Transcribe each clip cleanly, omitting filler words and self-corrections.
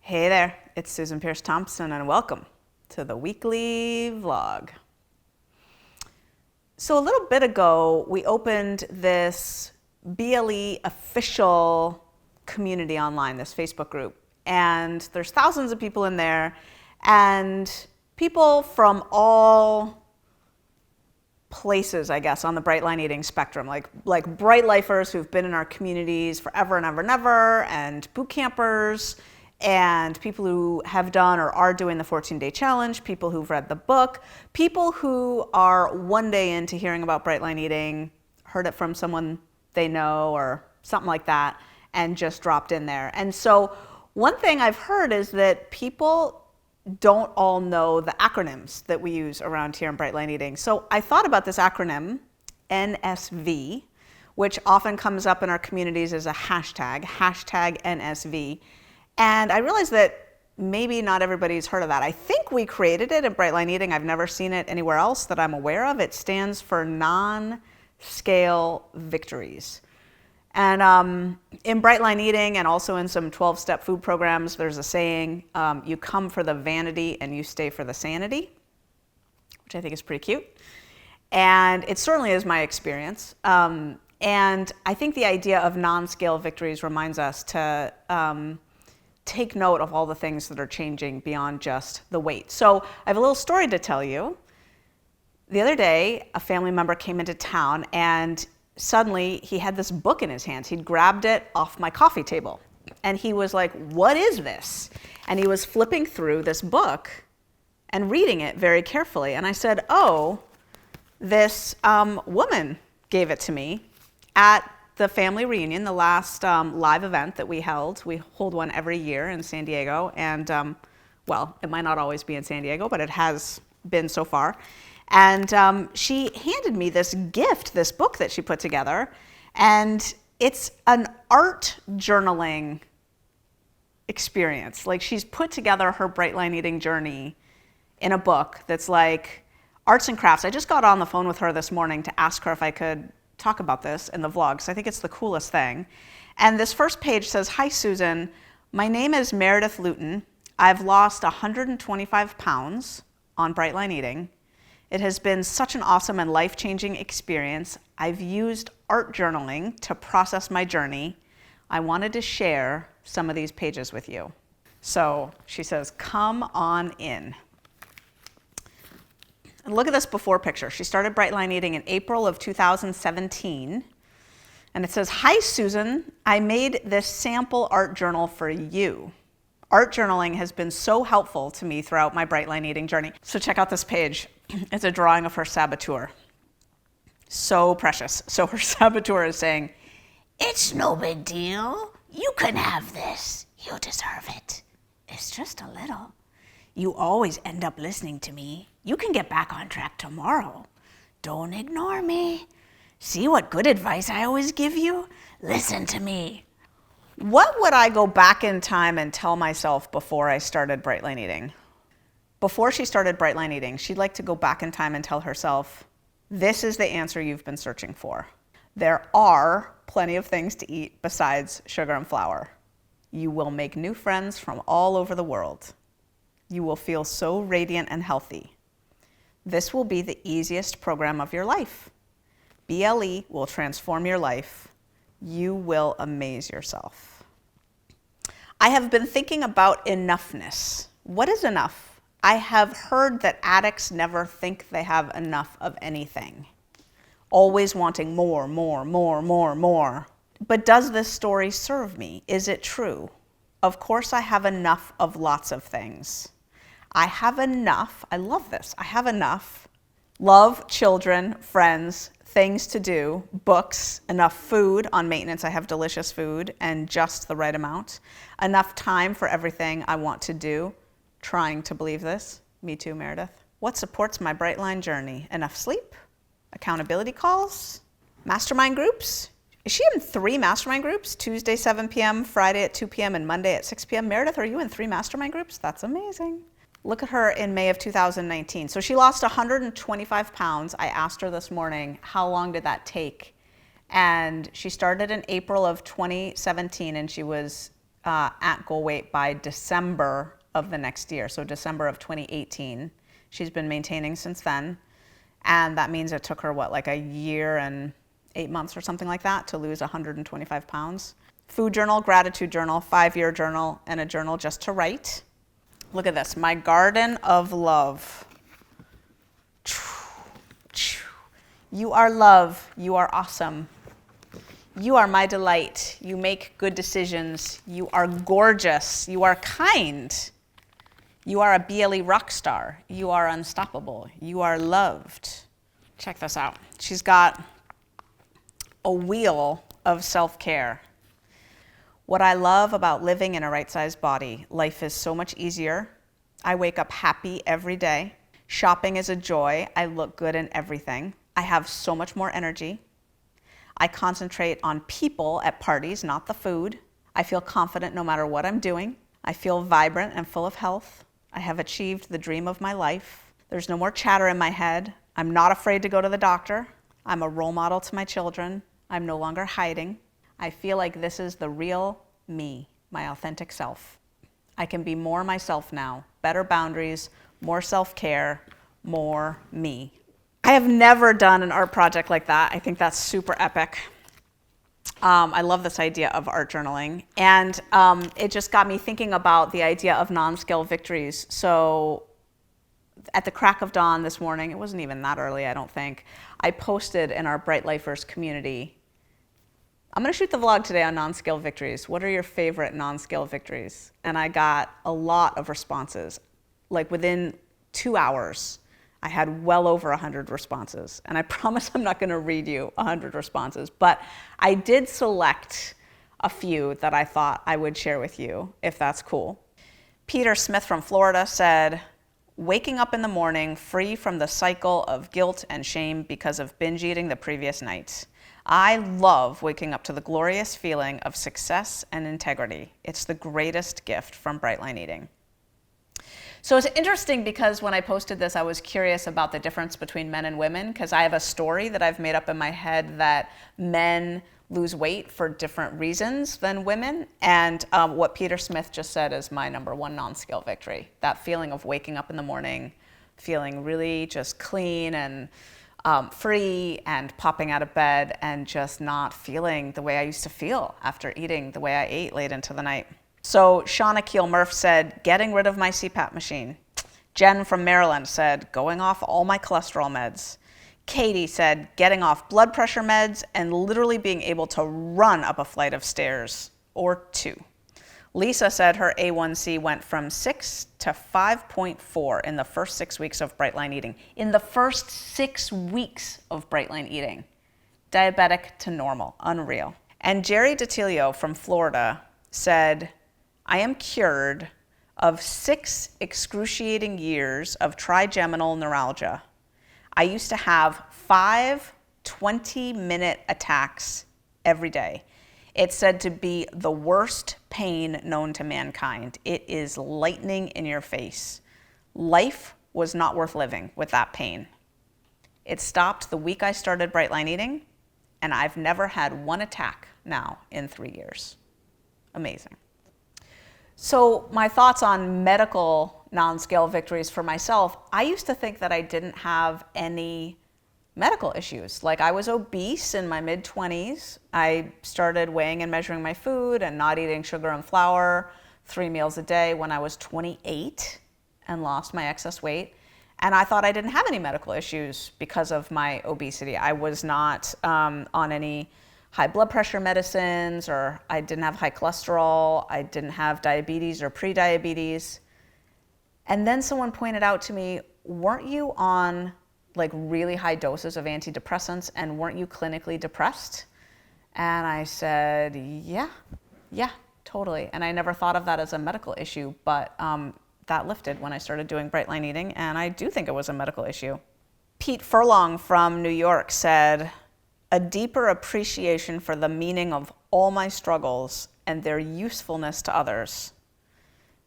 Hey there, it's Susan Pierce Thompson and welcome to the weekly vlog. So a little bit ago, we opened this BLE official community online, this Facebook group, and there's thousands of people in there and people from all places, I guess, on the bright line eating spectrum, like bright lifers who've been in our communities forever and ever and ever, and boot campers, and people who have done or are doing the 14-day challenge, people who've read the book, people who are one day into hearing about bright line eating, heard it from someone they know or something like that, and just dropped in there. And so one thing I've heard is that people don't all know the acronyms that we use around here in bright line eating. So I thought about this acronym, NSV, which often comes up in our communities as a hashtag NSV. And I realized that maybe not everybody's heard of that. I think we created it in bright line eating. I've never seen it anywhere else that I'm aware of. It stands for non-scale victories. And in bright line eating and also in some 12-step food programs, there's a saying, you come for the vanity and you stay for the sanity, which I think is pretty cute. And it certainly is my experience. And I think the idea of non-scale victories reminds us to take note of all the things that are changing beyond just the weight. So I have a little story to tell you. The other day, a family member came into town and suddenly he had this book in his hands. He'd grabbed it off my coffee table and he was like, "What is this?" And he was flipping through this book and reading it very carefully. And I said, "Oh, this woman gave it to me at the family reunion, the last live event that we held. We hold one every year in San Diego, and well, it might not always be in San Diego, but it has been so far. And she handed me this gift, this book that she put together, and it's an art journaling experience. Like, she's put together her bright line eating journey in a book that's like arts and crafts. I just got on the phone with her this morning to ask her if I could talk about this in the vlog, so I think it's the coolest thing. And this first page says, "Hi Susan, my name is Meredith Luton. I've lost 125 pounds on bright line eating. It has been such an awesome and life-changing experience. I've used art journaling to process my journey. I wanted to share some of these pages with you." So she says, "Come on in." And look at this before picture. She started bright line eating in April of 2017. And it says, "Hi Susan, I made this sample art journal for you. Art journaling has been so helpful to me throughout my bright line eating journey." So check out this page. It's a drawing of her saboteur. So precious. So her saboteur is saying, "It's no big deal. You can have this. You deserve it. It's just a little. You always end up listening to me. You can get back on track tomorrow. Don't ignore me. See what good advice I always give you? Listen to me." What would I go back in time and tell myself before I started bright line eating? Before she started bright line eating, she'd like to go back in time and tell herself, this is the answer you've been searching for. There are plenty of things to eat besides sugar and flour. You will make new friends from all over the world. You will feel so radiant and healthy. This will be the easiest program of your life. BLE will transform your life. You will amaze yourself. I have been thinking about enoughness. What is enough? I have heard that addicts never think they have enough of anything. Always wanting more, more, more, more, more. But does this story serve me? Is it true? Of course I have enough of lots of things. I have enough, I love this, I have enough love, children, friends, things to do, books, enough food on maintenance. I have delicious food and just the right amount. Enough time for everything I want to do. Trying to believe this. Me too, Meredith. What supports my bright line journey? Enough sleep? Accountability calls? Mastermind groups? Is she in 3 mastermind groups? Tuesday, 7 p.m., Friday at 2 p.m., and Monday at 6 p.m. Meredith, are you in 3 mastermind groups? That's amazing. Look at her in May of 2019. So she lost 125 pounds. I asked her this morning, how long did that take? And she started in April of 2017, and she was at goal weight by December of the next year, so December of 2018. She's been maintaining since then, and that means it took her, what, like a year and 8 months or something like that to lose 125 pounds. Food journal, gratitude journal, 5-year journal, and a journal just to write. Look at this, my garden of love. You are love, you are awesome. You are my delight, you make good decisions, you are gorgeous, you are kind. You are a BLE rock star, you are unstoppable, you are loved. Check this out. She's got a wheel of self-care. What I love about living in a right-sized body, life is so much easier. I wake up happy every day. Shopping is a joy. I look good in everything. I have so much more energy. I concentrate on people at parties, not the food. I feel confident no matter what I'm doing. I feel vibrant and full of health. I have achieved the dream of my life. There's no more chatter in my head. I'm not afraid to go to the doctor. I'm a role model to my children. I'm no longer hiding. I feel like this is the real me, my authentic self. I can be more myself now. Better boundaries, more self-care, more me. I have never done an art project like that. I think that's super epic. I love this idea of art journaling. And it just got me thinking about the idea of non-scale victories. So at the crack of dawn this morning, it wasn't even that early, I don't think, I posted in our Bright Lifers community, I'm going to shoot the vlog today on non-scale victories. What are your favorite non-scale victories? And I got a lot of responses. Like within 2 hours, I had well over 100 responses. And I promise I'm not going to read you 100 responses, but I did select a few that I thought I would share with you, if that's cool. Peter Smith from Florida said, waking up in the morning free from the cycle of guilt and shame because of binge eating the previous night. I love waking up to the glorious feeling of success and integrity. It's the greatest gift from Brightline Eating. So it's interesting because when I posted this, I was curious about the difference between men and women, because I have a story that I've made up in my head that men lose weight for different reasons than women. And what Peter Smith just said is my number one non-scale victory. That feeling of waking up in the morning, feeling really just clean and free and popping out of bed and just not feeling the way I used to feel after eating the way I ate late into the night. So Shauna Keel Murph said, getting rid of my CPAP machine. Jen from Maryland said, going off all my cholesterol meds. Katie said, getting off blood pressure meds and literally being able to run up a flight of stairs or 2. Lisa said her A1C went from 6 to 5.4 in the first 6 weeks of Brightline Eating. In the first 6 weeks of Brightline Eating. Diabetic to normal, unreal. And Jerry DiTilio from Florida said, I am cured of 6 excruciating years of trigeminal neuralgia. I used to have 5 20-minute attacks every day. It's said to be the worst pain known to mankind. It is lightning in your face. Life was not worth living with that pain. It stopped the week I started Brightline Eating, and I've never had one attack now in 3 years. Amazing. So my thoughts on medical non-scale victories for myself, I used to think that I didn't have any medical issues. Like I was obese in my mid-20s. I started weighing and measuring my food and not eating sugar and flour 3 meals a day when I was 28 and lost my excess weight. And I thought I didn't have any medical issues because of my obesity. I was not on any high blood pressure medicines, or I didn't have high cholesterol. I didn't have diabetes or pre-diabetes. And then someone pointed out to me, weren't you on like really high doses of antidepressants and weren't you clinically depressed? And I said, yeah, totally. And I never thought of that as a medical issue, but that lifted when I started doing Brightline Eating, and I do think it was a medical issue. Pete Furlong from New York said, a deeper appreciation for the meaning of all my struggles and their usefulness to others.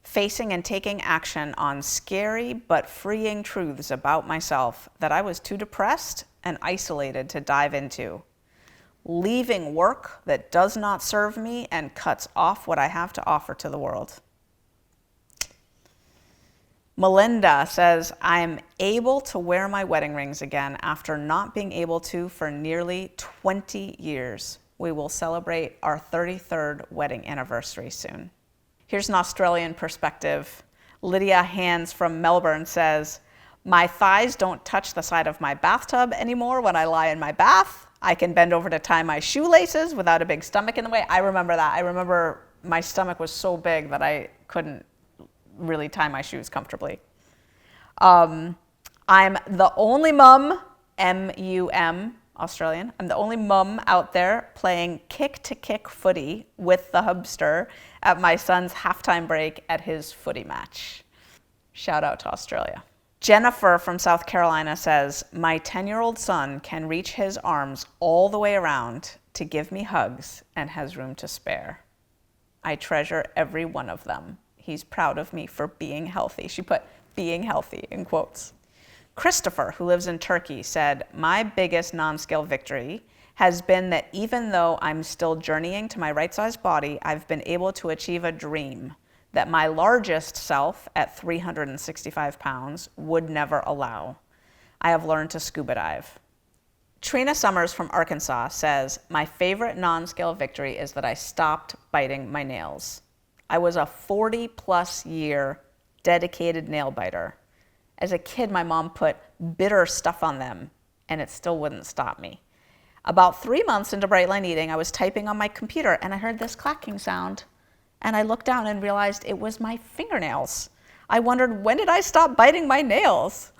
Facing and taking action on scary but freeing truths about myself that I was too depressed and isolated to dive into. leaving work that does not serve me and cuts off what I have to offer to the world. Melinda says, I'm able to wear my wedding rings again after not being able to for nearly 20 years. We will celebrate our 33rd wedding anniversary soon. Here's an Australian perspective. Lydia Hands from Melbourne says, my thighs don't touch the side of my bathtub anymore when I lie in my bath. I can bend over to tie my shoelaces without a big stomach in the way. I remember that. I remember my stomach was so big that I couldn't really tie my shoes comfortably. I'm the only mum, M-U-M, Australian. I'm the only mum out there playing kick-to-kick footy with the hubster at my son's halftime break at his footy match. Shout out to Australia. Jennifer from South Carolina says, my 10-year-old son can reach his arms all the way around to give me hugs and has room to spare. I treasure every one of them. He's proud of me for being healthy. She put being healthy in quotes. Christopher, who lives in Turkey, said, my biggest non-scale victory has been that even though I'm still journeying to my right-sized body, I've been able to achieve a dream that my largest self at 365 pounds would never allow. I have learned to scuba dive. Trina Summers from Arkansas says, my favorite non-scale victory is that I stopped biting my nails. I was a 40-plus year dedicated nail biter. As a kid, my mom put bitter stuff on them, and it still wouldn't stop me. About 3 months into Bright Line Eating, I was typing on my computer, and I heard this clacking sound. And I looked down and realized it was my fingernails. I wondered, when did I stop biting my nails?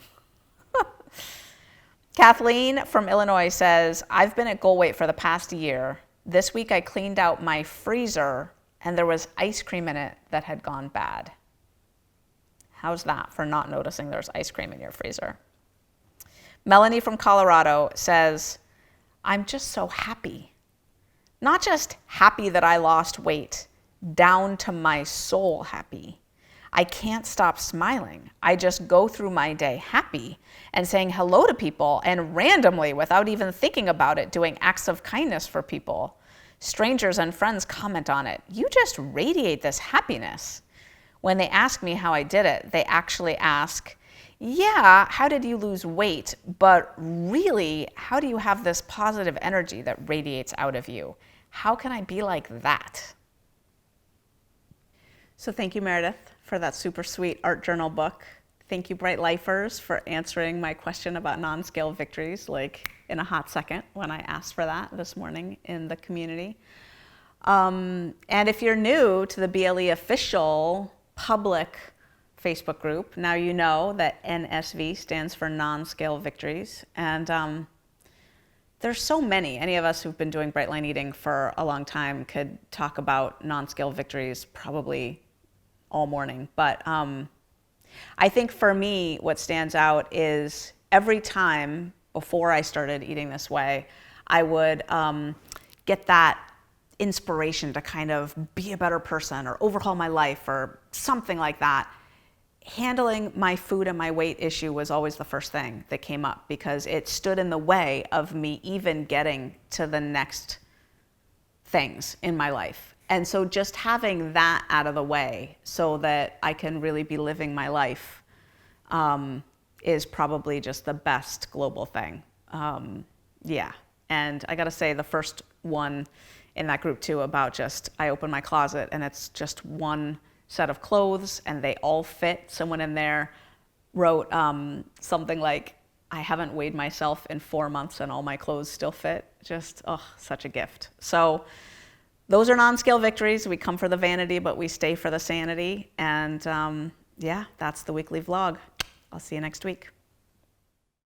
Kathleen from Illinois says, I've been at goal weight for the past year. This week I cleaned out my freezer, and there was ice cream in it that had gone bad. How's that for not noticing there's ice cream in your freezer? Melanie from Colorado says, I'm just so happy. Not just happy that I lost weight, down to my soul happy. I can't stop smiling. I just go through my day happy and saying hello to people and randomly, without even thinking about it, doing acts of kindness for people. Strangers and friends comment on it. You just radiate this happiness. When they ask me how I did it, they actually ask, yeah, how did you lose weight? But really, how do you have this positive energy that radiates out of you? How can I be like that? So thank you, Meredith, for that super sweet art journal book. Thank you, Bright Lifers, for answering my question about non-scale victories, like in a hot second when I asked for that this morning in the community. And if you're new to the BLE official public Facebook group, now you know that NSV stands for non-scale victories. And there's so many. Any of us who've been doing Bright Line Eating for a long time could talk about non-scale victories probably all morning. But I think for me, what stands out is every time before I started eating this way, I would get that inspiration to kind of be a better person or overhaul my life or something like that. Handling my food and my weight issue was always the first thing that came up because it stood in the way of me even getting to the next things in my life. And so just having that out of the way so that I can really be living my life is probably just the best global thing. Yeah, and I gotta say the first one in that group too about just, I open my closet and it's just one set of clothes and they all fit. Someone in there wrote something like, I haven't weighed myself in 4 months and all my clothes still fit. Just, oh, such a gift. So those are non-scale victories. We come for the vanity, but we stay for the sanity. And yeah, that's the weekly vlog. I'll see you next week.